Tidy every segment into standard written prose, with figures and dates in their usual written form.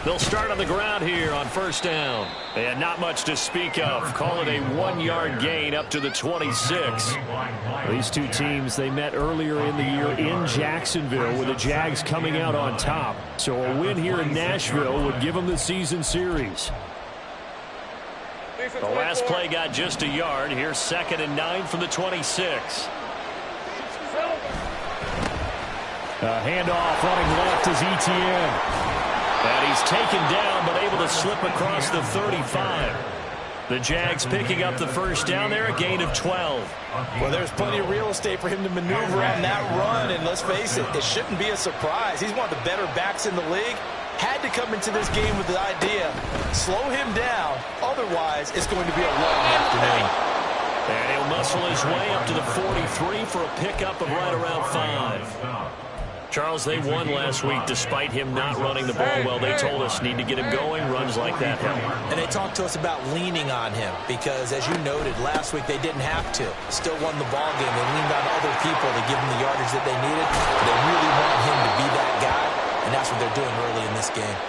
They'll start on the ground here on first down. And not much to speak of. Call it a 1-yard gain up to the 26. These two teams, they met earlier in the year in Jacksonville with the Jags coming out on top. So a win here in Nashville would give them the season series. The last play got just a yard. Here's 2nd and 9 from the 26. Handoff running left is Etienne. And he's taken down but able to slip across the 35. The Jags picking up the first down there, a gain of 12. Well, there's plenty of real estate for him to maneuver on that run, and let's face it, it shouldn't be a surprise. He's one of the better backs in the league. Had to come into this game with the idea, slow him down, otherwise it's going to be a long afternoon. And he'll muscle his way up to the 43 for a pickup of right around 5. Charles, they won last week despite him not running the ball well. They told us need to get him going. Runs like that help. And they talked to us about leaning on him because, as you noted, last week they didn't have to. Still won the ball game. They leaned on other people to give him the yardage that they needed. They really want him to be that guy, and that's what they're doing early in this game.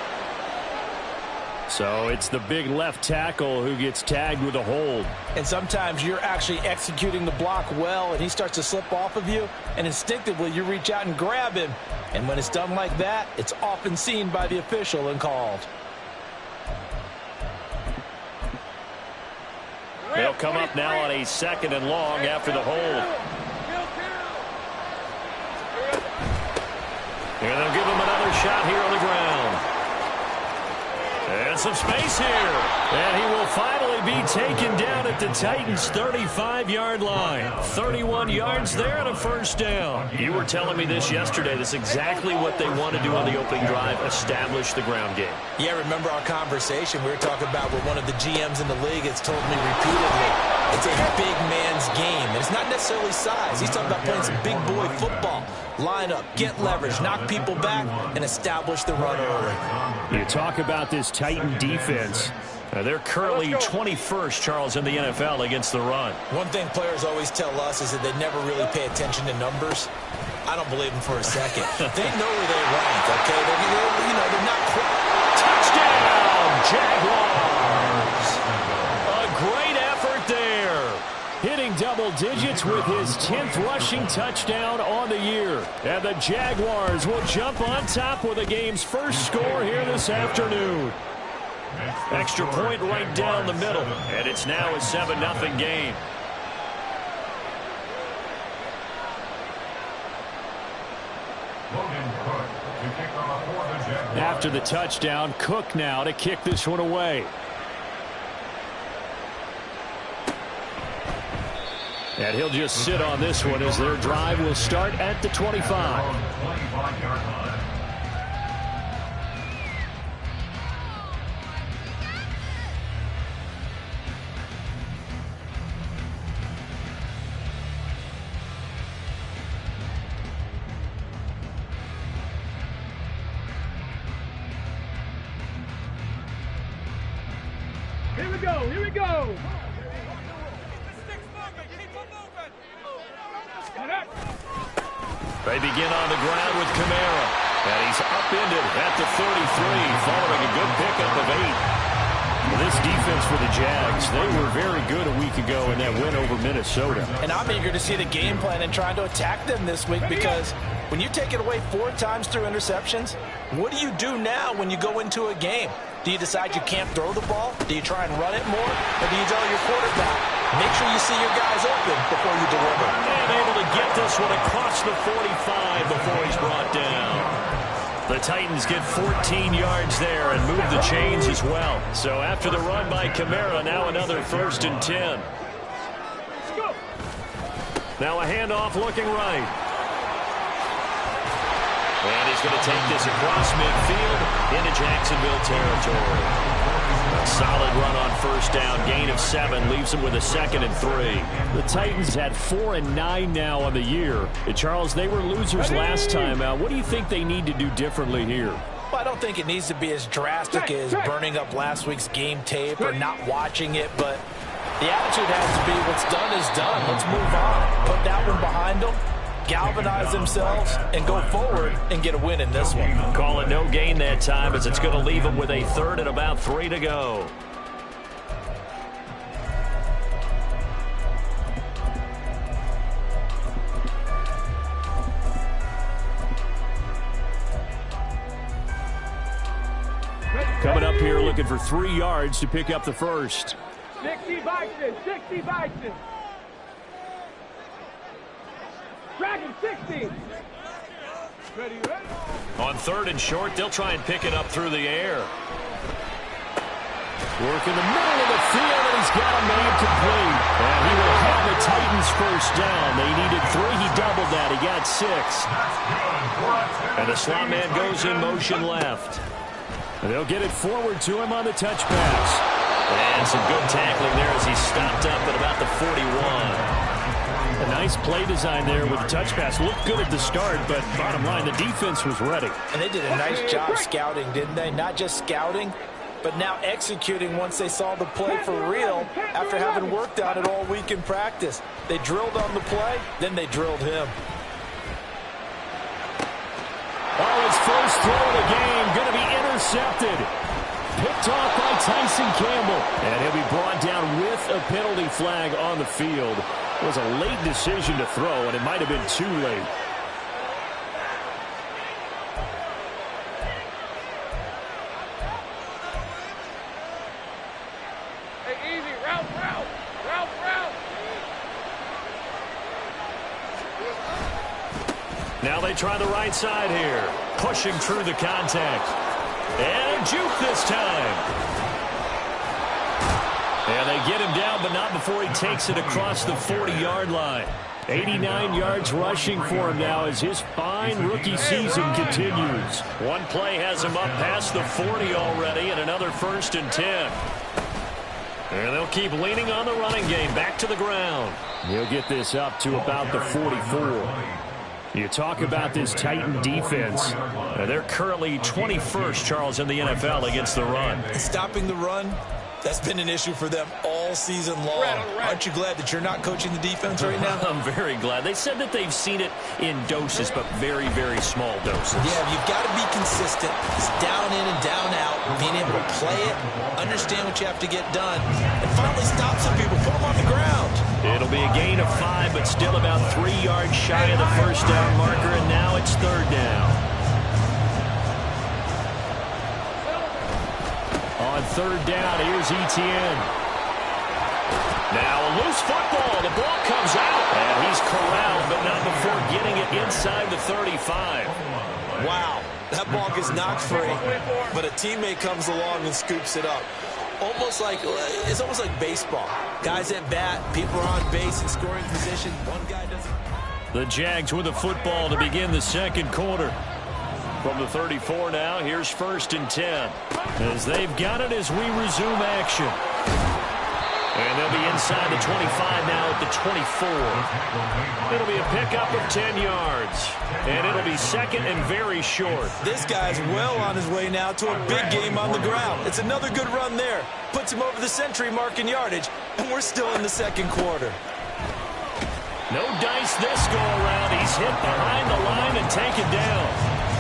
So it's the big left tackle who gets tagged with a hold. And sometimes you're actually executing the block well, and he starts to slip off of you, and instinctively you reach out and grab him. And when it's done like that, it's often seen by the official and called. They'll come up now on a 2nd and long after the hold. And they'll give him another shot here on the ground. And some space here. And he will finally be taken down at the Titans' 35-yard line. 31 yards there and a first down. You were telling me this yesterday. That's exactly what they want to do on the opening drive, establish the ground game. Yeah, remember our conversation we were talking about with one of the GMs in the league has told me repeatedly, it's a big man's game. And it's not necessarily size. He's talking about playing some big boy football. Line up, get leverage, knock people back, and establish the run early. You talk about this Titan defense. They're currently 21st, Charles, in the NFL against the run. One thing players always tell us is that they never really pay attention to numbers. I don't believe them for a second. They know where they rank, okay? They're not quite. Touchdown, Jaguars! A great effort there. Hitting double digits with his 10th rushing touchdown on the year. And the Jaguars will jump on top with the game's first score here this afternoon. Extra point right down the middle. And it's now a 7-0 game. After the touchdown, Cook now to kick this one away. And he'll just sit on this one as their drive will start at the 25. Here we go, here we go. They begin on the ground with Kamara. And he's upended at the 33, following a good pickup of 8. Well, this defense for the Jags, they were very good a week ago in that win over Minnesota. And I'm eager to see the game plan and trying to attack them this week because when you take it away 4 times through interceptions, what do you do now when you go into a game? Do you decide you can't throw the ball? Do you try and run it more? Or do you tell your quarterback, make sure you see your guys open before you deliver? And able to get this one across the 45 before he's brought down. The Titans get 14 yards there and move the chains as well. So after the run by Kamara, now another 1st and 10. Now a handoff looking right. And he's going to take this across midfield into Jacksonville territory. A solid run on first down. Gain of 7 leaves him with a 2nd and 3. The Titans had 4 and 9 now on the year. Charles, they were losers last time out. What do you think they need to do differently here? Well, I don't think it needs to be as drastic as burning up last week's game tape or not watching it, but the attitude has to be what's done is done. Let's move on. Put that one behind them galvanize themselves and go forward and get a win in this one. Call it no gain that time as it's going to leave them with a third and about 3 to go. Coming up here looking for 3 yards to pick up the first. 60 Vikings, 60 Vikings. Dragon 60. Ready. On 3rd and short, they'll try and pick it up through the air. Work in the middle of the field, and he's got a man complete. And he will have the Titans first down. They needed 3. He doubled that. He got 6. And the slot man goes in motion left. And they'll get it forward to him on the touch pass. And some good tackling there as he stopped up at about the 41. A nice play design there with the touch pass. Looked good at the start, but bottom line, the defense was ready. And they did a nice job scouting, didn't they? Not just scouting, but now executing once they saw the play for real after having worked on it all week in practice. They drilled on the play, then they drilled him. Oh, his first throw of the game going to be intercepted. Picked off by Tyson Campbell. And he'll be brought down with a penalty flag on the field. It was a late decision to throw, and it might have been too late. Hey, easy. Route. Now they try the right side here. Pushing through the contact. And a juke this time. And they get him down, but not before he takes it across the 40-yard line. 89 yards rushing for him now as his fine rookie season continues. One play has him up past the 40 already, and another 1st and 10. And they'll keep leaning on the running game. Back to the ground. He'll get this up to about the 44. You talk about this Titan defense. They're currently 21st, Charles, in the NFL against the run. Stopping the run, that's been an issue for them all season long. Aren't you glad that you're not coaching the defense right now? I'm very glad. They said that they've seen it in doses, but very, very small doses. Yeah, you've got to be consistent. It's down in and down out, being able to play it, understand what you have to get done, and finally stop some people, put them on the ground. It'll be a gain of 5, but still about 3 yards shy of the first down marker, and now it's 3rd down. On 3rd down, here's Etienne. Now a loose football. The ball comes out, and he's corralled, but not before getting it inside the 35. Wow, that ball gets knocked free, but a teammate comes along and scoops it up. It's almost like baseball. Guys at bat, people are on base in scoring position. One guy doesn't. The Jags with the football to begin the 2nd quarter. From the 34 now, here's 1st and 10. As they've got it as we resume action. And they'll be inside the 25 now at the 24. It'll be a pickup of 10 yards. And it'll be 2nd and very short. This guy's well on his way now to a big game on the ground. It's another good run there. Puts him over the century mark in yardage. And we're still in the 2nd quarter. No dice this go around. He's hit behind the line and taken down.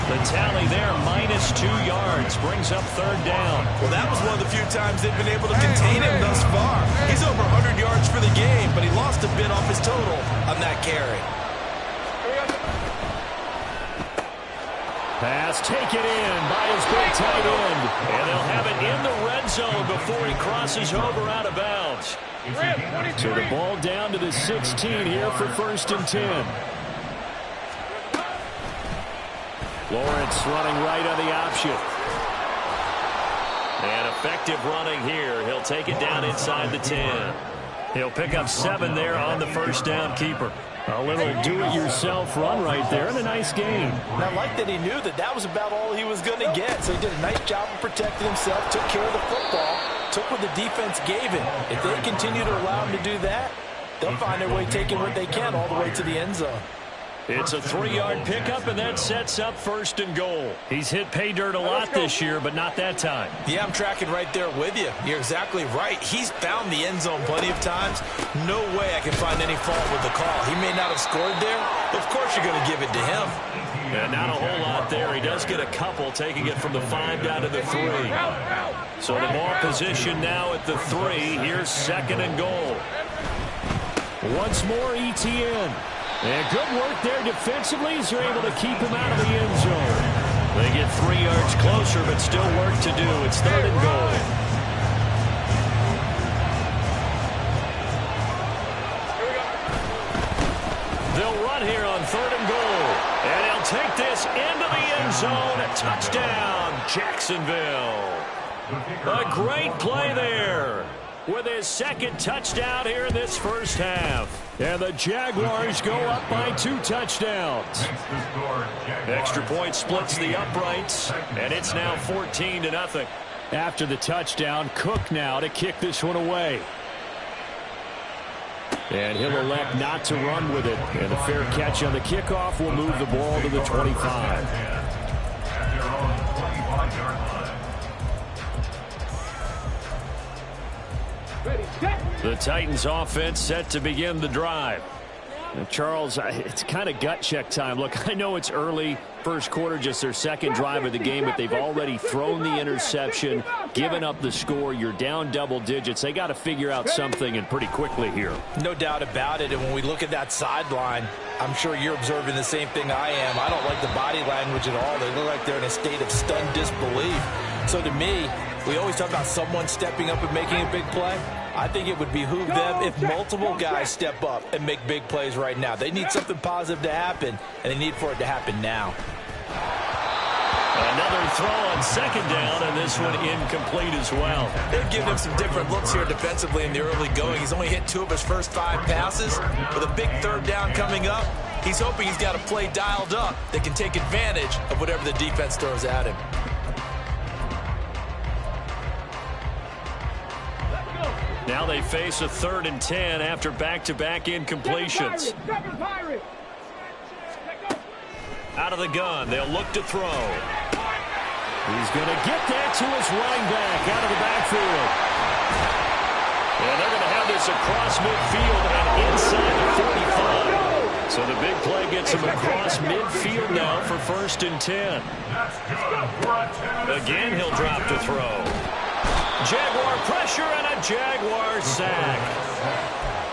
The tally there, -2 yards, brings up 3rd down. Well, that was one of the few times they've been able to contain him thus far. He's over 100 yards for the game, but he lost a bit off his total on that carry. Pass taken in by his big tight end. And they'll have it in the red zone before he crosses over out of bounds. So the ball down to the 16 here for 1st and 10. Lawrence running right on the option. And effective running here. He'll take it down inside the 10. He'll pick up 7 there on the first down keeper. A little do-it-yourself run right there and a nice gain. And I like that he knew that that was about all he was going to get. So he did a nice job of protecting himself, took care of the football, took what the defense gave him. If they continue to allow him to do that, they'll find their way taking what they can all the way to the end zone. It's a 3-yard pickup, and that sets up 1st and goal. He's hit pay dirt a lot this year, but not that time. Yeah, I'm tracking right there with you. You're exactly right. He's found the end zone plenty of times. No way I can find any fault with the call. He may not have scored there. Of course you're going to give it to him. And not a whole lot there. He does get a couple, taking it from the 5 down to the 3. So the ball position now at the 3. Here's 2nd and goal. Once more, ETN. And good work there defensively as they're able to keep him out of the end zone. They get 3 yards closer, but still work to do. It's 3rd and goal. They'll run here on 3rd and goal. And he'll take this into the end zone. A touchdown, Jacksonville. A great play there with his 2nd touchdown here in this first half. And the Jaguars go up by 2 touchdowns. Extra point splits the uprights, and it's now 14-0. After the touchdown, Cook now to kick this one away. And he'll elect not to run with it. And a fair catch on the kickoff will move the ball to the 25. The Titans offense set to begin the drive. And Charles, it's kind of gut check time. Look, I know it's early, first quarter, just their 2nd drive of the game, but they've already thrown the interception, given up the score. You're down double digits. They got to figure out something, and pretty quickly here. No doubt about it. And when we look at that sideline, I'm sure you're observing the same thing I am. I don't like the body language at all. They look like they're in a state of stunned disbelief. So to me, we always talk about someone stepping up and making a big play. I think it would behoove them if multiple guys step up and make big plays right now. They need something positive to happen, and they need for it to happen now. Another throw on 2nd down, and this one incomplete as well. They've given him some different looks here defensively in the early going. He's only hit 2 of his first 5 passes. With a big 3rd down coming up, he's hoping he's got a play dialed up that can take advantage of whatever the defense throws at him. Now they face a 3rd and 10 after back-to-back incompletions. Out of the gun, they'll look to throw. He's going to get that to his running back out of the backfield. And they're going to have this across midfield and inside the 45. So the big play gets him across midfield now for 1st and 10. Again, he'll drop to throw. Jaguar pressure and a Jaguar sack.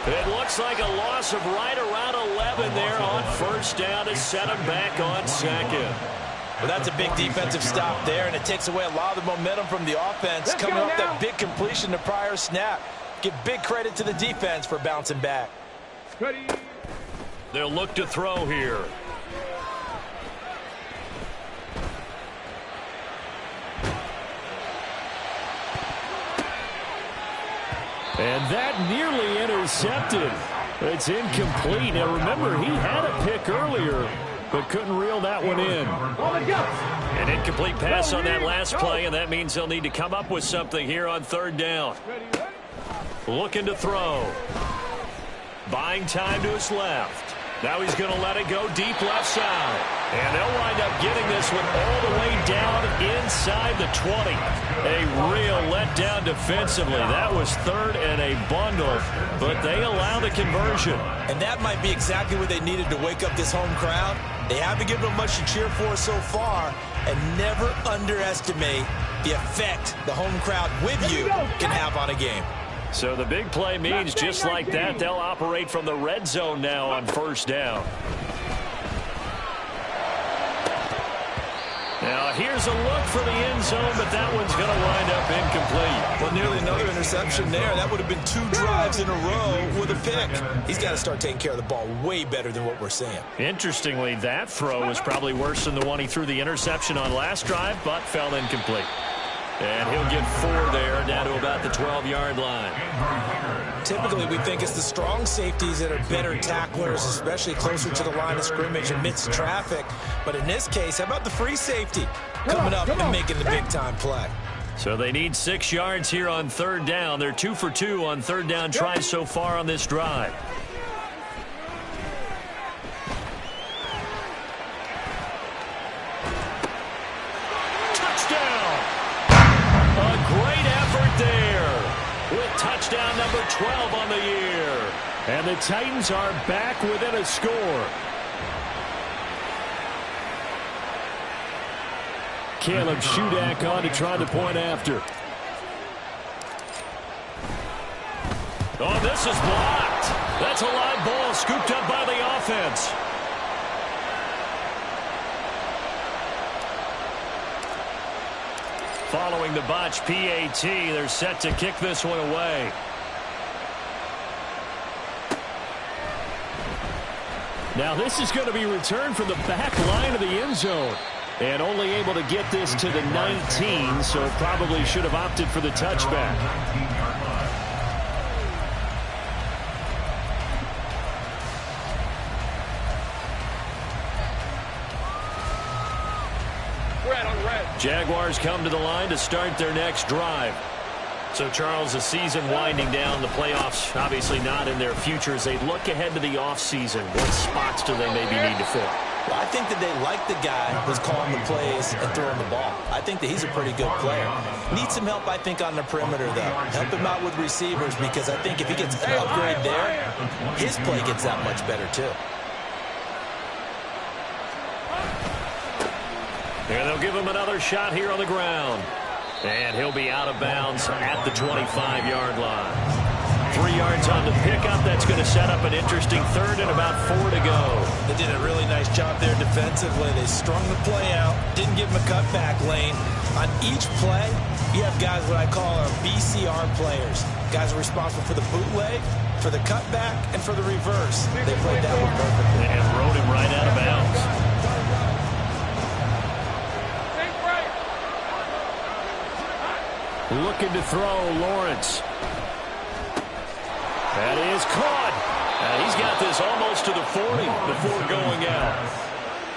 It looks like a loss of right around 11 there on 1st down to set him back on 2nd. Well, that's a big defensive stop there, and it takes away a lot of the momentum from the offense. Coming off that big completion the prior snap. Give big credit to the defense for bouncing back. Ready. They'll look to throw here. And that nearly intercepted. It's incomplete. Now remember, he had a pick earlier, but couldn't reel that one in. An incomplete pass on that last play, and that means he'll need to come up with something here on 3rd down. Looking to throw. Buying time to his left. Now he's going to let it go deep left side. And they'll wind up getting this one all the way down inside the 20. A real letdown defensively. That was 3rd and a bundle, but they allow the conversion. And that might be exactly what they needed to wake up this home crowd. They haven't given them much to cheer for so far, and never underestimate the effect the home crowd with you can have on a game. So the big play means just like that, they'll operate from the red zone now on 1st down. Now here's a look for the end zone, but that one's going to wind up incomplete. Well, nearly another interception there. That would have been 2 drives in a row with a pick. He's got to start taking care of the ball way better than what we're seeing. Interestingly, that throw was probably worse than the one he threw the interception on last drive, but fell incomplete. And he'll get 4 there, down to about the 12-yard line. Typically, we think it's the strong safeties that are better tacklers, especially closer to the line of scrimmage amidst traffic. But in this case, how about the free safety coming up and making the big-time play? So they need 6 yards here on 3rd down. They're 2 for 2 on 3rd down tries so far on this drive. touchdown number 12 on the year. And the Titans are back within a score. Caleb Shudak on to try the point after. Oh, this is blocked. That's a live ball scooped up by the offense. Following the botch PAT, they're set to kick this one away. Now this is going to be returned from the back line of the end zone. And only able to get this to the 19, so probably should have opted for the touchback. Jaguars come to the line to start their next drive. So, Charles, the season winding down, the playoffs obviously not in their future. As they look ahead to the offseason, what spots do they maybe need to fill? Well, I think that they like the guy who's calling the plays and throwing the ball. I think that he's a pretty good player. Needs some help, I think, on the perimeter, though. Help him out with receivers, because I think if he gets an upgrade there, his play gets that much better, too. And they'll give him another shot here on the ground. And he'll be out of bounds at the 25-yard line. 3 yards on the pickup. That's going to set up an interesting third and about 4 to go. They did a really nice job there defensively. They strung the play out, didn't give him a cutback lane. On each play, you have guys what I call our BCR players. Guys are responsible for the bootleg, for the cutback, and for the reverse. They played that one perfectly. And rode him right out of bounds. Looking to throw, Lawrence. That is caught. And he's got this almost to the 40 before going out.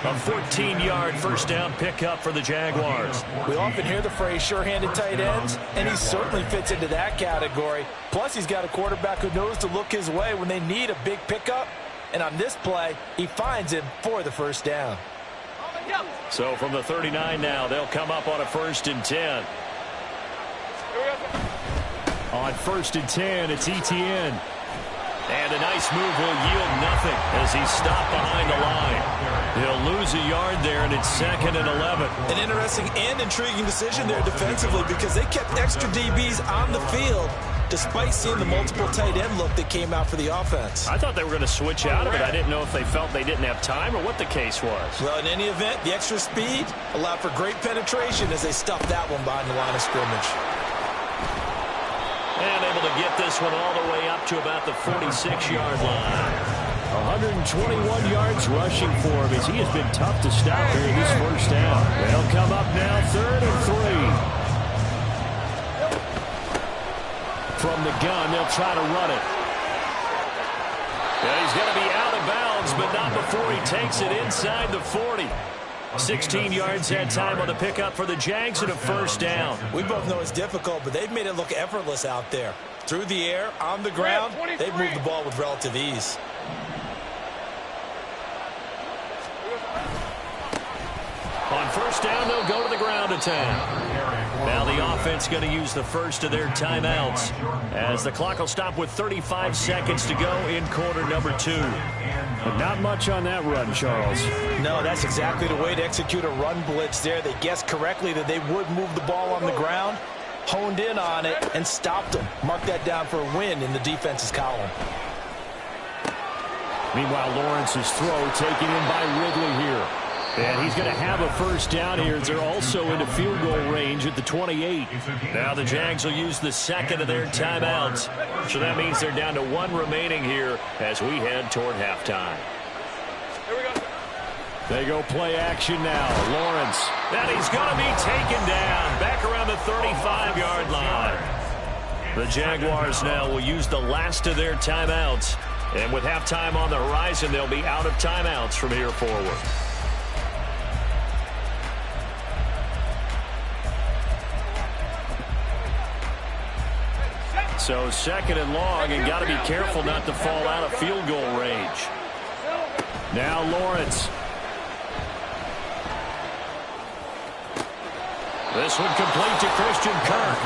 A 14-yard first down pickup for the Jaguars. We often hear the phrase sure-handed tight ends, and he certainly fits into that category. Plus, he's got a quarterback who knows to look his way when they need a big pickup. And on this play, he finds him for the first down. So from the 39 now, they'll come up on a 1st and 10. On 1st and 10, it's Etienne. And a nice move will yield nothing as he's stopped behind the line. He'll lose a yard there, and it's 2nd and 11. An interesting and intriguing decision there defensively, because they kept extra DBs on the field despite seeing the multiple tight end look that came out for the offense. I thought they were going to switch out of it. I didn't know if they felt they didn't have time or what the case was. Well, in any event, the extra speed allowed for great penetration as they stuffed that one behind the line of scrimmage. And able to get this one all the way up to about the 46-yard line. 121 yards rushing for him as he has been tough to stop here in this first down. They'll come up now 3rd and 3. From the gun, they'll try to run it. Yeah, he's going to be out of bounds, but not before he takes it inside the 40. 16 yards that time on the pickup for the Jags and a first down. We both know it's difficult, but they've made it look effortless out there. Through the air, on the ground, they've moved the ball with relative ease. On first down, they'll go to the ground attack. Now the offense going to use the first of their timeouts as the clock will stop with 35 seconds to go in quarter number 2. But not much on that run, Charles. No, that's exactly the way to execute a run blitz there. They guessed correctly that they would move the ball on the ground, honed in on it, and stopped them. Mark that down for a win in the defense's column. Meanwhile, Lawrence's throw taken in by Ridley here. And he's going to have a first down here. They're also into field goal range at the 28. Now the Jags will use the second of their timeouts. So that means they're down to 1 remaining here as we head toward halftime. Here we go. They go play action now. Lawrence. And he's going to be taken down back around the 35-yard line. The Jaguars now will use the last of their timeouts. And with halftime on the horizon, they'll be out of timeouts from here forward. So 2nd and long, and got to be careful not to fall out of field goal range. Now Lawrence. This one complete to Christian Kirk.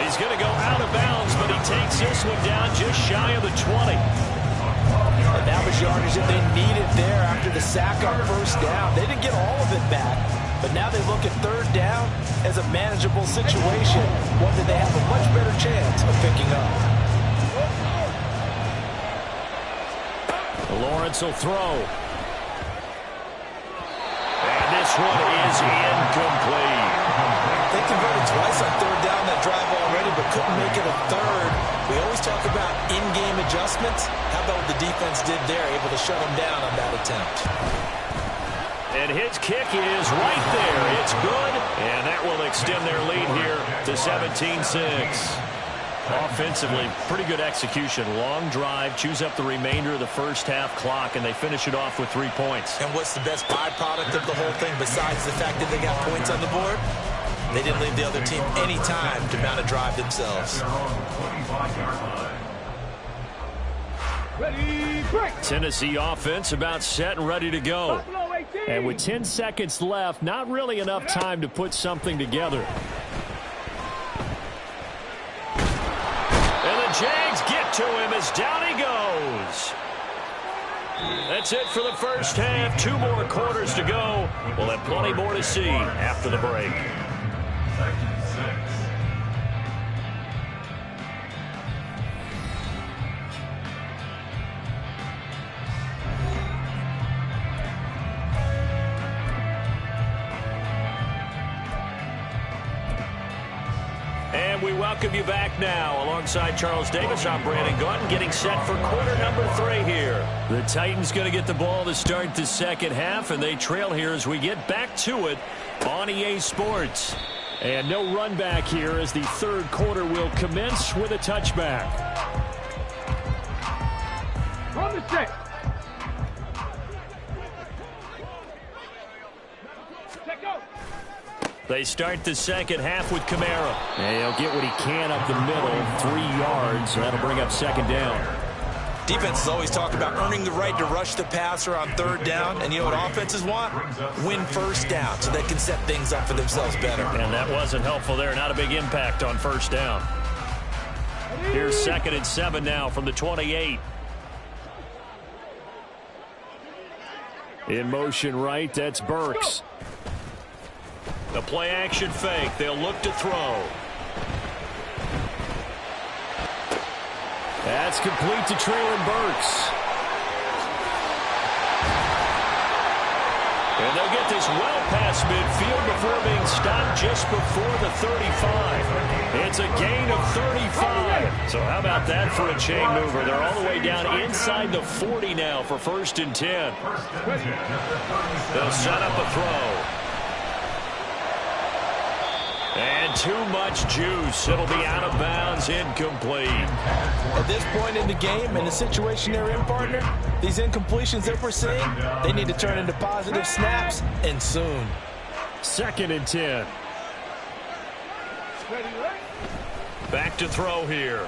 He's going to go out of bounds, but he takes this one down just shy of the 20. And that was yardage that they needed there after the sack on first down. They didn't get all of it back, but now they look at third down as a manageable situation, one that they have a much better chance of picking up. Lawrence will throw. And this one is incomplete. They converted twice on third down that drive already, but couldn't make it a third. We always talk about in-game adjustments. How about what the defense did there, able to shut them down on that attempt? And his kick is right there. It's good, and that will extend their lead here to 17-6. Offensively, pretty good execution. Long drive, chews up the remainder of the first half clock, and they finish it off with 3 points. And what's the best byproduct of the whole thing besides the fact that they got points on the board? They didn't leave the other team any time to mount a drive themselves. Ready, break. Tennessee offense about set and ready to go. Buffalo 18. And with 10 seconds left, not really enough time to put something together. And the Jags get to him as down he goes. That's it for the first half. 2 more quarters to go. We'll have plenty more to see after the break. And we welcome you back now. Alongside Charles Davis, I'm Brandon Gaudin, getting set for quarter number 3 here. The Titans going to get the ball to start the second half, and they trail here as we get back to it on EA Sports. And no run back here as the third quarter will commence with a touchback. On the set. Check go. They start the second half with Kamara. And he'll get what he can up the middle, 3 yards, and that'll bring up second down. Defenses always talk about earning the right to rush the passer on third down. And you know what offenses want? Win first down so they can set things up for themselves better. And that wasn't helpful there. Not a big impact on first down. Here's 2nd and 7 now from the 28. In motion right, that's Burks. The play action fake. They'll look to throw. That's complete to Treylon Burks. And they'll get this well past midfield before being stopped just before the 35. It's a gain of 35. So how about that for a chain mover? They're all the way down inside the 40 now for 1st and 10. They'll set up a throw. And too much juice. It'll be out of bounds, incomplete. At this point in the game and the situation they're in, partner, these incompletions that we're seeing, they need to turn into positive snaps, and soon. 2nd and 10. Ready, right. Back to throw here.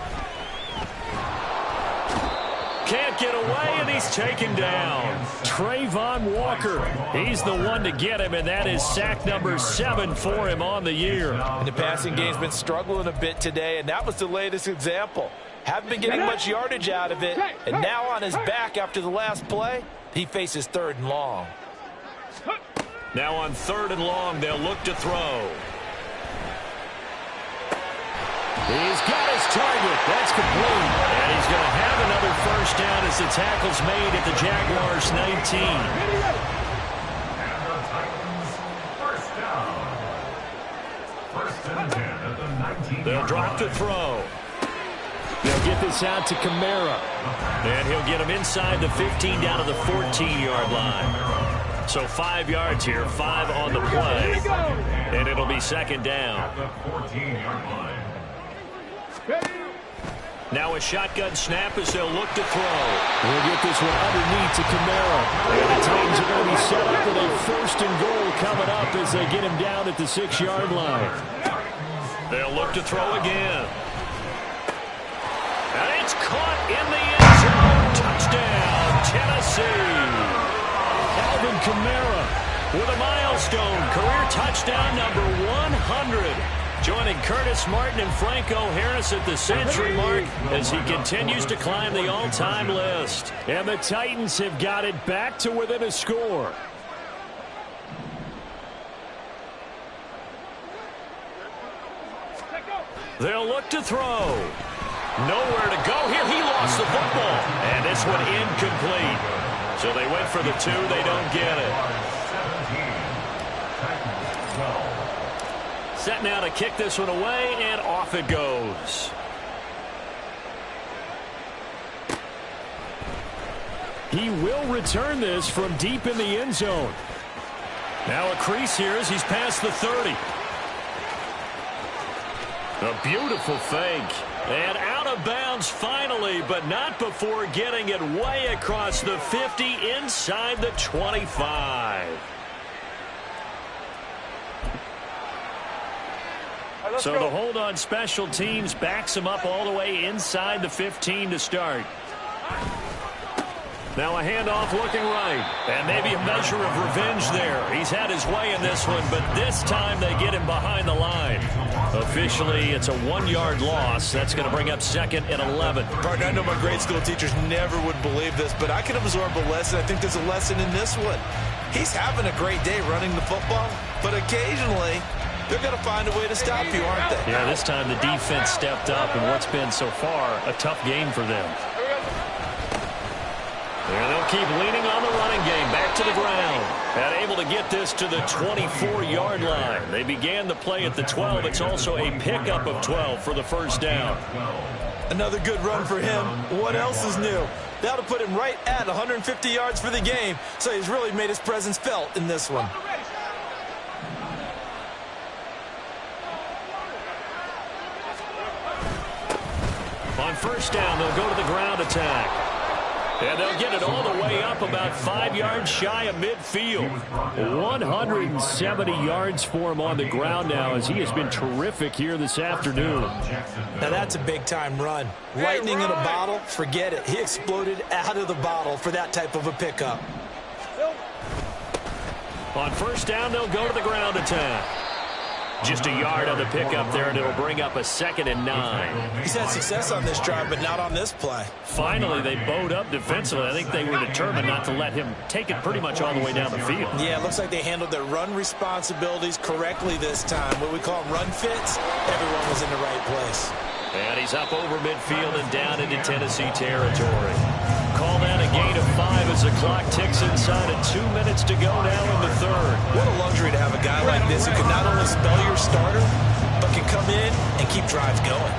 Can't get away, and he's taken down. Trayvon Walker. He's the one to get him, and that is sack number 7 for him on the year. And the passing game's been struggling a bit today, and that was the latest example. Haven't been getting much yardage out of it, and now on his back after the last play, he faces 3rd and long. Now on 3rd and long, they'll look to throw. He's got his target. That's complete. And he's going to have another first down as the tackle's made at the Jaguars' 19. And the Titans, first down. 1st and 10 at the 19. They'll drop to throw. They'll get this out to Kamara. And he'll get him inside the 15 down to the 14-yard line. So 5 yards here, 5 on the play. And it'll be 2nd down. The 14-yard line. Now a shotgun snap as they'll look to throw. We'll get this one underneath to Kamara. And the Titans are going to be set up with a 1st and goal coming up as they get him down at the 6-yard line. They'll look to throw again. And it's caught in the end zone. Touchdown, Tennessee. Alvin Kamara with a milestone career touchdown number 100. Joining Curtis Martin and Franco Harris at the century mark as he continues to climb the all-time list. And the Titans have got it back to within a score. They'll look to throw. Nowhere to go here. He lost the football. And this one incomplete. So they went for the 2. They don't get it. Set now to kick this one away, and off it goes. He will return this from deep in the end zone. Now a crease here as he's past the 30. A beautiful fake. And out of bounds finally, but not before getting it way across the 50 inside the 25. So the hold on special teams backs him up all the way inside the 15 to start. Now a handoff looking right. And maybe a measure of revenge there. He's had his way in this one, but this time they get him behind the line. Officially, it's a 1-yard loss. That's going to bring up 2nd and 11. Partner, I know my grade school teachers never would believe this, but I can absorb a lesson. I think there's a lesson in this one. He's having a great day running the football, but occasionally they're going to find a way to stop you, aren't they? Yeah, this time the defense stepped up in what's been so far a tough game for them. And they'll keep leaning on the running game back to the ground. And able to get this to the 24-yard line. They began the play at the 12. It's also a pickup of 12 for the first down. Another good run for him. What else is new? That'll put him right at 150 yards for the game. So he's really made his presence felt in this one. On first down, they'll go to the ground attack. And they'll get it all the way up about 5 yards shy of midfield. 170 yards for him on the ground now as he has been terrific here this afternoon. Now that's a big-time run. Lightning in a bottle, forget it. He exploded out of the bottle for that type of a pickup. On first down, they'll go to the ground attack. Just a yard on the pickup there, and it'll bring up a 2nd and 9. He's had success on this drive, but not on this play. Finally, they bowed up defensively. I think they were determined not to let him take it pretty much all the way down the field. Yeah, it looks like they handled their run responsibilities correctly this time. What we call them run fits, everyone was in the right place. And he's up over midfield and down into Tennessee territory. Call that a gain of 5 as the clock ticks inside of 2 minutes to go now in the third. What a luxury to have a guy like this who can not only spell your starter, but can come in and keep drives going.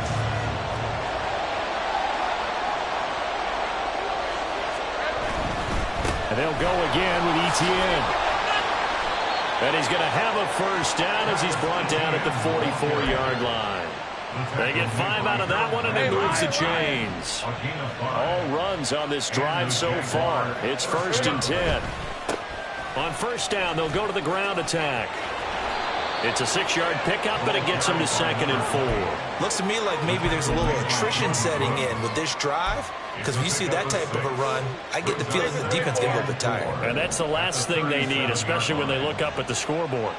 And they'll go again with Etienne. And he's going to have a first down as he's brought down at the 44-yard line. They get 5 out of that one, and it moves the chains. All runs on this drive so far. It's 1st and 10. On first down, they'll go to the ground attack. It's a 6-yard pickup, but it gets them to 2nd and 4. Looks to me like maybe there's a little attrition setting in with this drive, because when you see that type of a run, I get the feeling the defense gets a little bit tired. And that's the last thing they need, especially when they look up at the scoreboard.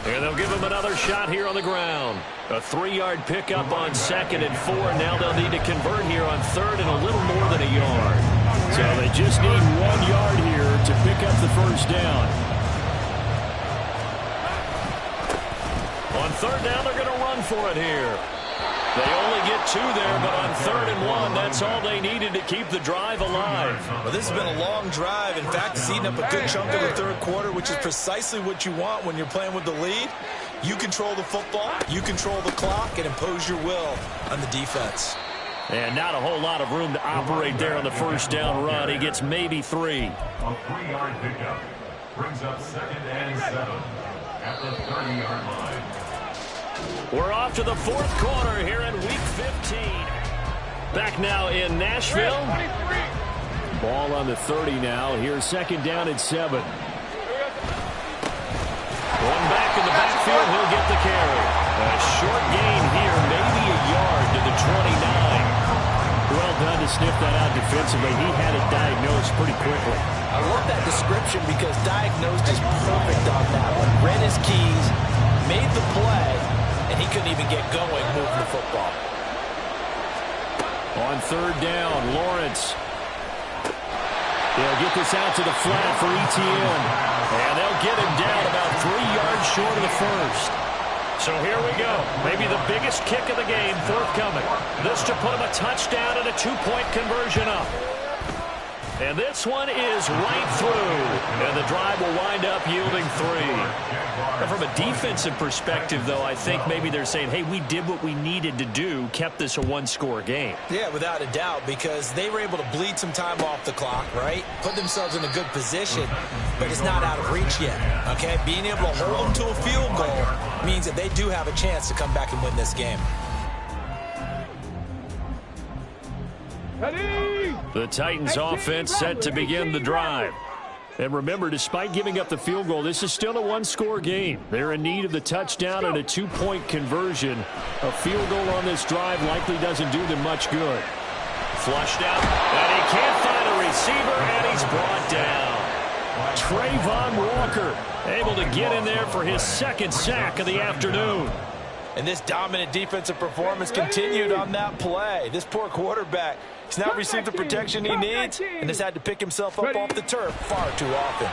And they'll give him another shot here on the ground. A 3-yard pickup on 2nd and 4. Now they'll need to convert here on 3rd and a little more than a yard. So they just need 1 yard here to pick up the first down. On 3rd down, they're going to run for it here. They only get 2 there, but on 3rd and 1, that's all they needed to keep the drive alive. Well, this has been a long drive. In fact, it's eaten up a good chunk of the third quarter, which is precisely what you want when you're playing with the lead. You control the football, you control the clock, and impose your will on the defense. And not a whole lot of room to operate there on the first down run. He gets maybe 3. A 3-yard pickup brings up 2nd and 7 at the 30-yard line. We're off to the 4th quarter here in Week 15. Back now in Nashville. Ball on the 30 now. Here's 2nd down at 7. One back in the backfield. He'll get the carry. A short gain here, maybe a yard to the 29. Well done to sniff that out defensively. He had it diagnosed pretty quickly. I love that description because diagnosed is perfect on that one. Read his keys, made the play, and he couldn't even get going moving the football. On third down, Lawrence. They'll get this out to the flat for Etienne. And they'll get him down about 3 yards short of the first. So here we go. Maybe the biggest kick of the game forthcoming. This to put him a touchdown and a 2-point conversion up. And this one is right through. And the drive will wind up yielding 3. Now, from a defensive perspective, though, I think maybe they're saying, hey, we did what we needed to do, kept this a one-score game. Yeah, without a doubt, because they were able to bleed some time off the clock, right? Put themselves in a good position, but it's not out of reach yet, okay? Being able to hold them to a field goal means that they do have a chance to come back and win this game. The Titans offense set to begin the drive. And remember, despite giving up the field goal, this is still a one-score game. They're in need of the touchdown and a 2-point conversion. A field goal on this drive likely doesn't do them much good. Flushed out, and he can't find a receiver, and he's brought down. Trayvon Walker able to get in there for his second sack of the afternoon. And this dominant defensive performance continued on that play. This poor quarterback has not received the protection he needs and has had to pick himself up off the turf far too often.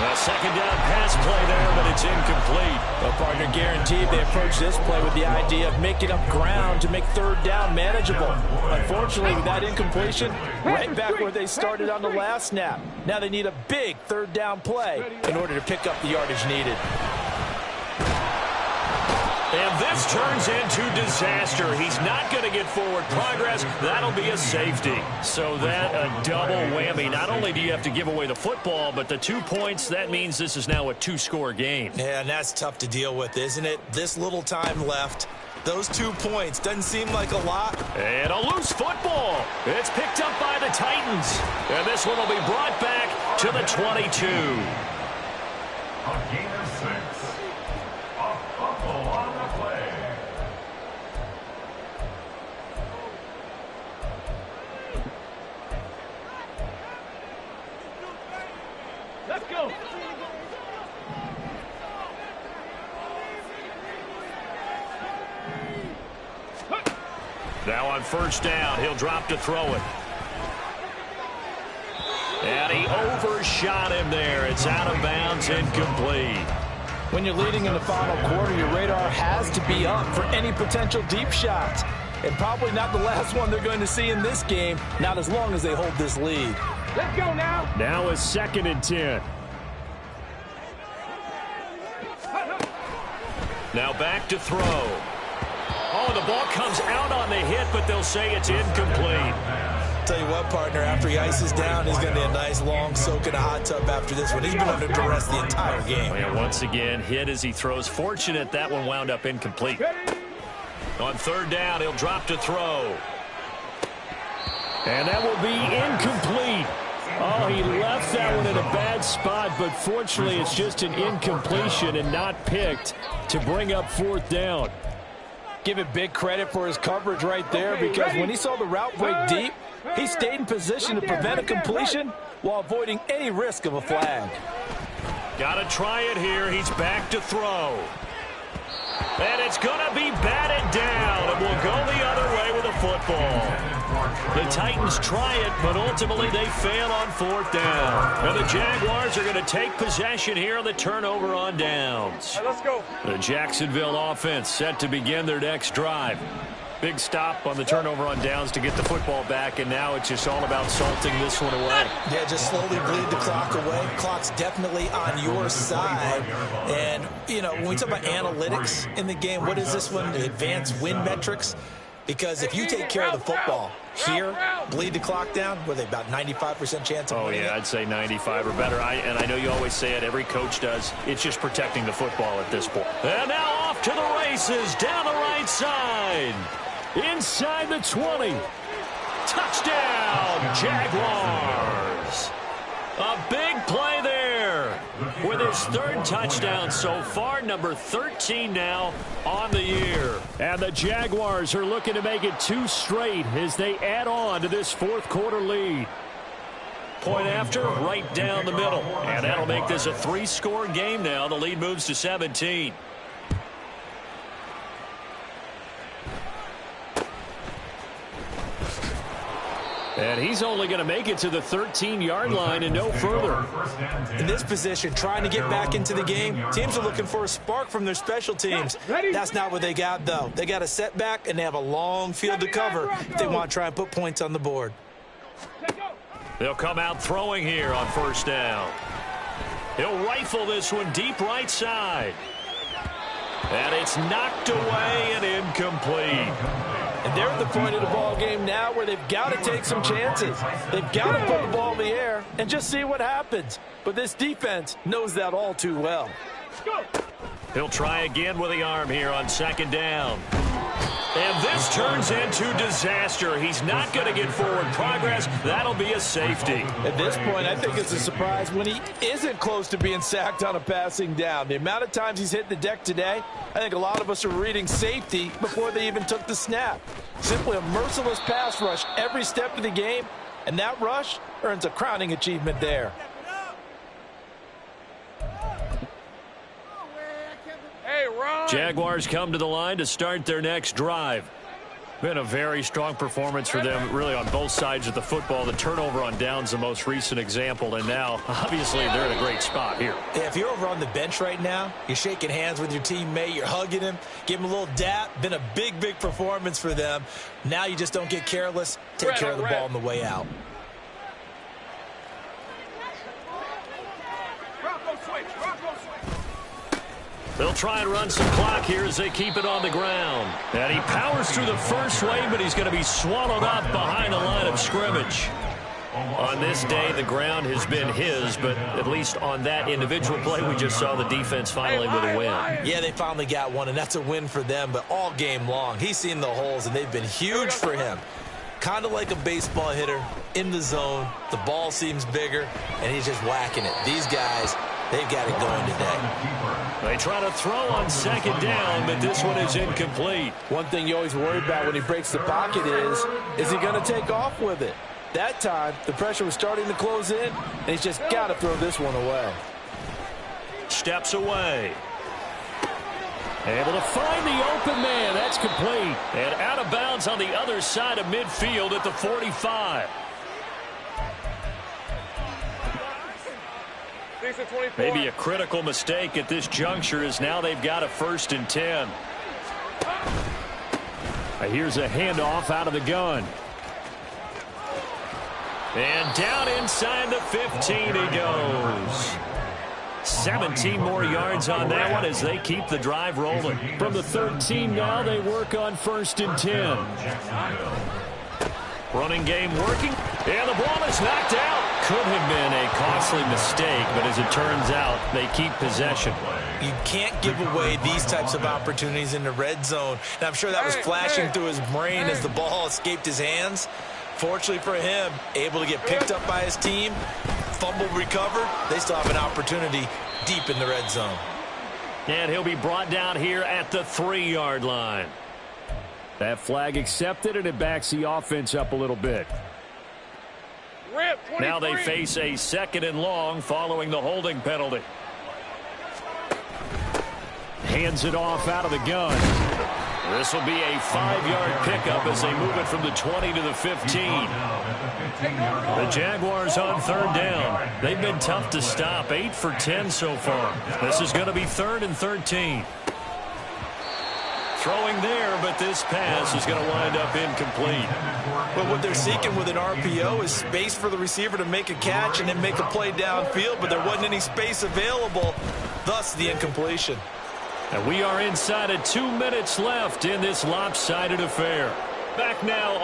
A second down pass play there, but it's incomplete. Well, partner, guaranteed they approach this play with the idea of making up ground to make third down manageable. Unfortunately, with that incompletion, right back where they started on the last snap. Now they need a big third down play in order to pick up the yardage needed. And this turns into disaster. He's not going to get forward progress. That'll be a safety. So that a double whammy. Not only do you have to give away the football, but the 2 points, that means this is now a 2-score game. Yeah, and that's tough to deal with, isn't it? This little time left. Those 2 points doesn't seem like a lot. And a loose football. It's picked up by the Titans. And this one will be brought back to the 22. A gain of 6. A fumble on the play. Let's go. Now on first down, he'll drop to throw it. And he overshot him there. It's out of bounds, incomplete. When you're leading in the final quarter, your radar has to be up for any potential deep shots. And probably not the last one they're going to see in this game, not as long as they hold this lead. Let's go now. Now is 2nd and 10. Now back to throw. Oh, the ball comes out on the hit, but they'll say it's incomplete. Tell you what, partner, after he ices down, he's going to be a nice long soak in a hot tub after this one. He's been under duress the entire game. And once again, hit as he throws. Fortunate that one wound up incomplete. On third down, he'll drop to throw. And that will be incomplete. Oh, he left that one in a bad spot, but fortunately it's just an incompletion and not picked to bring up 4th down. Give it big credit for his coverage right there, because when he saw the route break deep, he stayed in position to prevent a completion while avoiding any risk of a flag. Got to try it here. He's back to throw. And it's going to be batted down. It will go the other way with the football. The Titans try it, but ultimately they fail on 4th down. And the Jaguars are going to take possession here on the turnover on downs. Let's go. The Jacksonville offense set to begin their next drive. Big stop on the turnover on downs to get the football back, and now it's just all about salting this one away. Yeah, just slowly bleed the clock away. Clock's definitely on your side. And, you know, when we talk about analytics in the game, what is this one? The advanced win metrics? Because if you take care of the football here, bleed the clock down, what are they, about 95% chance of winning? Oh, yeah, I'd say 95 or better. And I know you always say it, every coach does. It's just protecting the football at this point. And now off to the races, down the right side. Inside the 20. Touchdown, Jaguars. A big play there with his 3rd touchdown so far, number 13 now on the year. And the Jaguars are looking to make it 2 straight as they add on to this 4th quarter lead. Point after, right down the middle. And that'll make this a 3-score game now. The lead moves to 17. And he's only going to make it to the 13-yard line and no further. In this position, trying to get back into the game, teams are looking for a spark from their special teams. That's not what they got, though. They got a setback, and they have a long field to cover if they want to try and put points on the board. They'll come out throwing here on first down. He'll rifle this one deep right side. And it's knocked away and incomplete. And they're at the point of the ball game now where they've got to take some chances. They've got to put the ball in the air and just see what happens. But this defense knows that all too well. He'll try again with the arm here on second down. And this turns into disaster. He's not going to get forward progress. That'll be a safety. At this point, I think it's a surprise when he isn't close to being sacked on a passing down. The amount of times he's hit the deck today, I think a lot of us are reading safety before they even took the snap. Simply a merciless pass rush every step of the game, and that rush earns a crowning achievement there. Jaguars come to the line to start their next drive. Been a very strong performance for them, really, on both sides of the football. The turnover on downs, the most recent example, and now, obviously, they're in a great spot here. Yeah, if you're over on the bench right now, you're shaking hands with your teammate, you're hugging him, give him a little dap. Been a big, big performance for them. Now you just don't get careless. Take care of the ball on the way out. They'll try and run some clock here as they keep it on the ground. And he powers through the first wave, but he's going to be swallowed up behind the line of scrimmage. On this day, the ground has been his, but at least on that individual play, we just saw the defense finally with a win. Yeah, they finally got one, and that's a win for them, but all game long, he's seen the holes, and they've been huge for him. Kind of like a baseball hitter in the zone. The ball seems bigger, and he's just whacking it. These guys, they've got it going today. They try to throw on second down, but this one is incomplete. One thing you always worry about when he breaks the pocket is he going to take off with it? That time, the pressure was starting to close in, and he's just got to throw this one away. Steps away. Able to find the open man. That's complete. And out of bounds on the other side of midfield at the 45. Maybe a critical mistake at this juncture as now they've got a 1st and 10. Here's a handoff out of the gun. And down inside the 15 he goes. 17 more yards on that one as they keep the drive rolling. From the 13 now, they work on 1st and 10. Running game working. And the ball is knocked out. Could have been a costly mistake, but as it turns out, they keep possession. You can't give away these types of opportunities in the red zone. And I'm sure that was flashing through his brain as the ball escaped his hands. Fortunately for him, able to get picked up by his team, fumble recovered. They still have an opportunity deep in the red zone. And he'll be brought down here at the 3-yard line. That flag accepted, and it backs the offense up a little bit. Now they face a 2nd and long following the holding penalty. Hands it off out of the gun. This will be a 5-yard pickup as they move it from the 20 to the 15. The Jaguars on 3rd down. They've been tough to stop. 8 for 10 so far. This is going to be 3rd and 13. Throwing there, but this pass is going to wind up incomplete. But what they're seeking with an RPO is space for the receiver to make a catch and then make a play downfield, but there wasn't any space available, thus the incompletion. And we are inside of 2 minutes left in this lopsided affair. Back now.